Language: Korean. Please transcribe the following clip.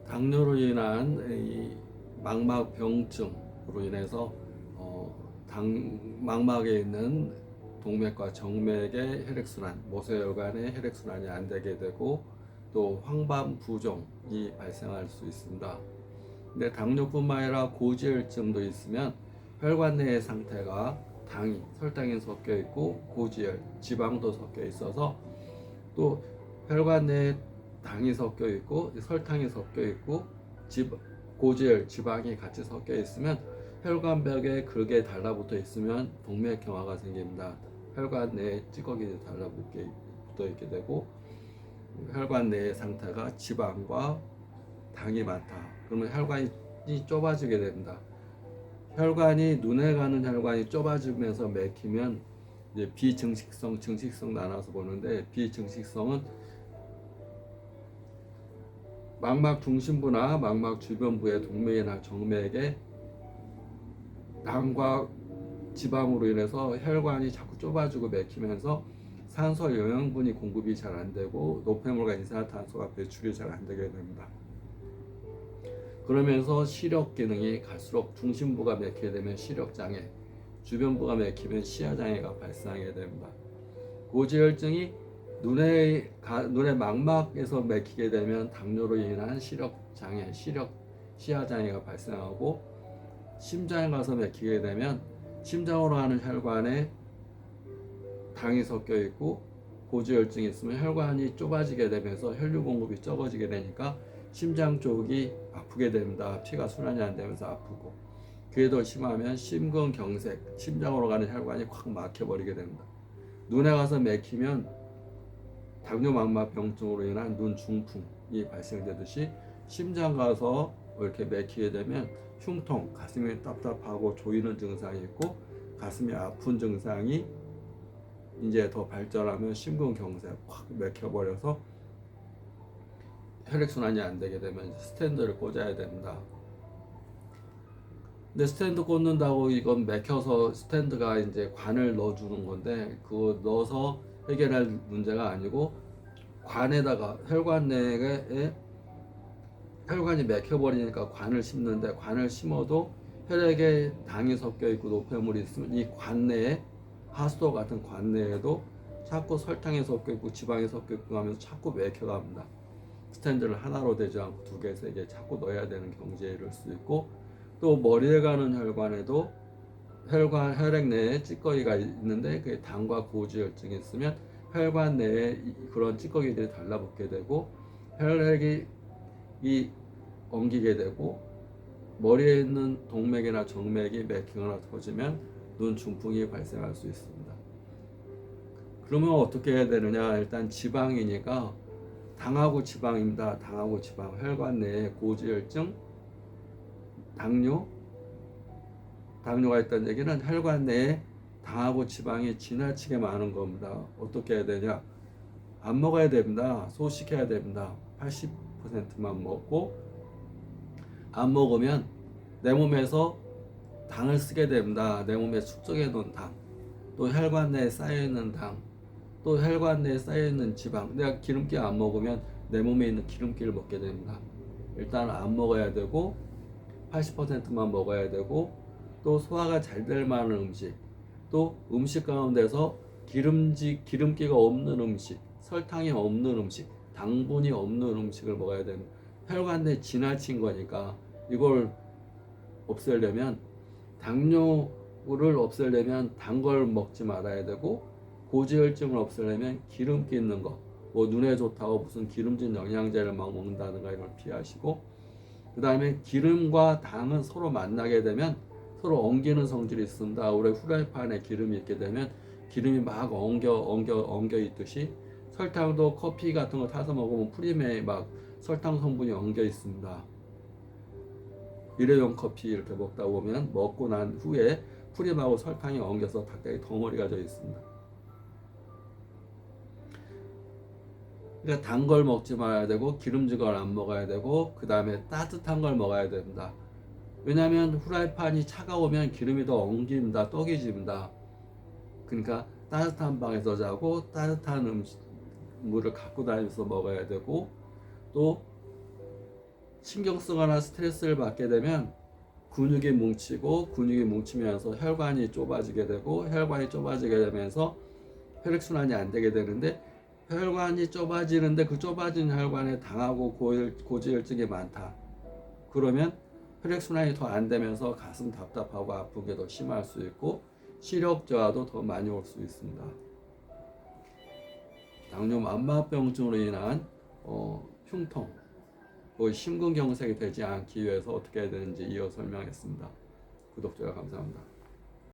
당뇨로 인한 이 망막병증으로 인해서 망막에 있는 동맥과 정맥의 혈액순환, 모세혈관의 혈액순환이 안 되게 되고 또 황반부종이 발생할 수 있습니다. 근데 당뇨뿐만 아니라 고지혈증도 있으면 혈관 내의 상태가 설탕이 섞여 있고 고지혈, 지방도 섞여 있어서 또 혈관 내에 당이 섞여 있고 설탕이 섞여 있고 고지혈, 지방이 같이 섞여 있으면 혈관벽에 그게 달라붙어 있으면 동맥경화가 생깁니다. 혈관 내에 찌꺼기 달라붙어 있게 되고 혈관 내의 상태가 지방과 당이 많다. 그러면 혈관이 좁아지게 됩니다. 혈관이 눈에 가는 혈관이 좁아지면서 막히면 이제 비증식성, 증식성 나눠서 보는데 비증식성은 망막 중심부나 망막 주변부의 동맥이나 정맥에 당과 지방으로 인해서 혈관이 자꾸 좁아지고 막히면서 산소 영양분이 공급이 잘 안 되고 노폐물과 이산화탄소가 배출이 잘 안 되게 됩니다. 그러면서 시력 기능이 갈수록 중심부가 막히게 되면 시력장애, 주변부가 막히면 시야장애가 발생하게 됩니다. 고지혈증이 눈의 망막에서 막히게 되면 당뇨로 인한 시력장애, 시야장애가 발생하고 심장에 가서 막히게 되면 심장으로 가는 혈관에 당이 섞여 있고 고지혈증이 있으면 혈관이 좁아지게 되면서 혈류 공급이 적어지게 되니까 심장 쪽이 아프게 됩니다. 피가 순환이 안 되면서 아프고 그게 더 심하면 심근경색, 심장으로 가는 혈관이 확 막혀버리게 됩니다. 눈에 가서 막히면 당뇨망막병증으로 인한 눈 중풍이 발생되듯이 심장 가서 이렇게 막히게 되면 흉통, 가슴이 답답하고 조이는 증상이 있고 가슴이 아픈 증상이 이제 더 발전하면 심근경색 확 막혀버려서 혈액순환이 안 되게 되면 스텐트를 꽂아야 됩니다. 근데 스텐트 꽂는다고 이건 막혀서 스텐트가 이제 관을 넣어주는 건데 그거 넣어서 해결할 문제가 아니고 관에다가 혈관 내에 혈관이 막혀버리니까 관을 심는데 관을 심어도 혈액에 당이 섞여 있고 노폐물이 있으면 이 관 내에 하수도 같은 관 내에도 자꾸 설탕이 섞여 있고 지방이 섞여 있고 하면서 자꾸 막혀갑니다. 스탠드를 하나로 되지 않고 두 개, 세 개 자꾸 넣어야 되는 경지에 이를 수 있고 또 머리에 가는 혈관에도 혈액 내에 찌꺼기가 있는데 그게 당과 고지혈증이 있으면 혈관 내에 그런 찌꺼기들이 달라붙게 되고 혈액이 엉기게 되고 머리에 있는 동맥이나 정맥이 막히거나 터지면 눈 중풍이 발생할 수 있습니다. 그러면 어떻게 해야 되느냐? 일단 지방이니까 당하고 지방입니다. 당하고 지방, 혈관 내에 고지혈증, 당뇨가 있다는 얘기는 혈관 내에 당하고 지방이 지나치게 많은 겁니다. 어떻게 해야 되냐? 안 먹어야 됩니다. 소식해야 됩니다. 80%만 먹고 안 먹으면 내 몸에서 당을 쓰게 됩니다. 내 몸에 축적해 놓은 당, 또 혈관 내에 쌓여 있는 당, 또 혈관 내에 쌓여 있는 지방. 내가 기름기 안 먹으면 내 몸에 있는 기름기를 먹게 됩니다. 일단 안 먹어야 되고 80%만 먹어야 되고 또 소화가 잘 될 만한 음식, 또 음식 가운데서 기름기가 없는 음식, 설탕이 없는 음식, 당분이 없는 음식을 먹어야 됩니다. 혈관 내 지나친 거니까 이걸 없애려면 당뇨를 없애려면 단 걸 먹지 말아야 되고 고지혈증을 없애려면 기름기 있는 거, 뭐 눈에 좋다고 무슨 기름진 영양제를 막 먹는다든가 이걸 피하시고 그 다음에 기름과 당은 서로 만나게 되면 서로 엉기는 성질이 있습니다. 우리 후라이팬에 기름이 있게 되면 기름이 막 엉겨 있듯이 설탕도 커피 같은 거 타서 먹으면 프림에 막 설탕 성분이 엉겨 있습니다. 일회용 커피 이렇게 먹다 보면 먹고 난 후에 프림하고 설탕이 엉겨서 각각의 덩어리가 져 있습니다. 그러니까 단 걸 먹지 말아야 되고 기름진 걸 안 먹어야 되고 그 다음에 따뜻한 걸 먹어야 됩니다. 왜냐하면 후라이팬이 차가우면 기름이 더 엉깁니다. 떡이 집니다. 그러니까 따뜻한 방에서 자고 따뜻한 물을 갖고 다니면서 먹어야 되고 또 신경 쓰거나 스트레스를 받게 되면 근육이 뭉치고 근육이 뭉치면서 혈관이 좁아지게 되고 혈관이 좁아지게 되면서 혈액순환이 안 되게 되는데 혈관이 좁아지는데 그 좁아진 혈관에 당하고 고지혈증이 많다. 그러면 혈액순환이 더 안 되면서 가슴 답답하고 아픈 게 더 심할 수 있고 시력 저하도 더 많이 올 수 있습니다. 당뇨 만마병증으로 인한 흉통, 심근경색이 되지 않기 위해서 어떻게 해야 되는지 이어 설명했습니다. 구독, 좋아요 감사합니다.